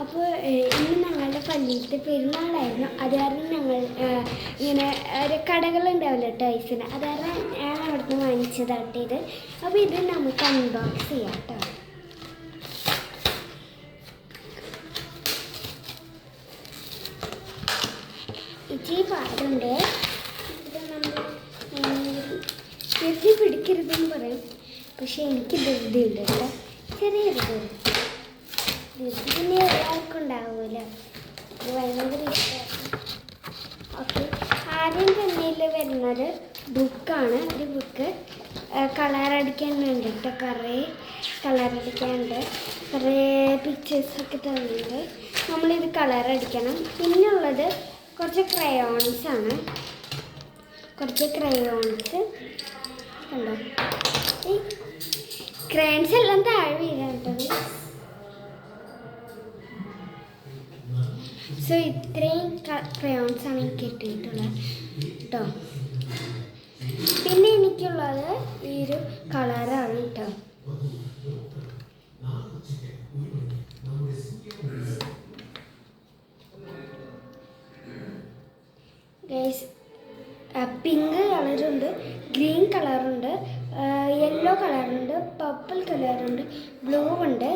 അപ്പോൾ ഇന്ന് ഞങ്ങളുടെ പള്ളിയിലത്തെ പെരുന്നാളായിരുന്നു. അത് കാരണം ഞങ്ങൾ ഇങ്ങനെ ഒരു കടകളുണ്ടാവില്ല ടോയ്സിന്, അത് കാരണം ഞാൻ അവിടുന്ന് വാങ്ങിച്ചതാട്ടെ ഇത്. അപ്പോൾ ഇത് നമുക്ക് അൺബോക്സ് ചെയ്യാം കേട്ടോ. ഇച്ചിരി പാടുണ്ട്. ഇത് നമ്മൾ ധൃതി പിടിക്കരുതെന്ന് പറയും, പക്ഷെ എനിക്ക് ധൃതിയുണ്ട് കേട്ടോ. ചെറിയൊരു ധൃതി പിന്നെ എല്ലാവർക്കും ഉണ്ടാവില്ല, ഇത് ഭയങ്കര ഇഷ്ടമാണ്. ഓക്കെ, ആദ്യം തന്നെ വരുന്നത് ബുക്കാണ്. ഒരു ബുക്ക് കളറടിക്കാനുണ്ട് കേട്ടോ. കുറേ കളറടിക്കാനുണ്ട്, കുറേ പിക്ചേഴ്സൊക്കെ തന്നിട്ടുണ്ട്. നമ്മളിത് കളറടിക്കണം. പിന്നുള്ളത് കുറച്ച് ക്രയോൺസാണ്. കുറച്ച് ക്രയോൺസ് കണ്ടോ, ഈ ക്രയോൺസ് എല്ലാം താഴെ വീഴാൻ കേട്ടത്. സോ ഇത്രയും ക്രയോൺസാണ് എനിക്ക് കിട്ടിയിട്ടുള്ളത് കേട്ടോ. പിന്നെ എനിക്കുള്ളത് ഈ ഒരു കളറാണ് കേട്ടോ. ഗൈസ്, പിങ്ക് കളറുണ്ട്, ഗ്രീൻ കളറുണ്ട്, യെല്ലോ കളറുണ്ട്, പർപ്പിൾ കളറുണ്ട്, ബ്ലൂ ഉണ്ട്.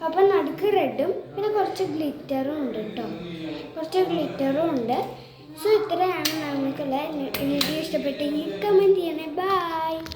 അപ്പം നടുക്ക് റെഡും പിന്നെ കുറച്ച് ഗ്ലിറ്ററും ഉണ്ട് കേട്ടോ. കുറച്ച് ഗ്ലിറ്ററും ഉണ്ട്. സോ ഇത്രയാണ് നമുക്കുള്ള. വീഡിയോ ഇഷ്ടപ്പെട്ടെങ്കിൽ കമൻറ്റ് ചെയ്യണേ. ബൈ.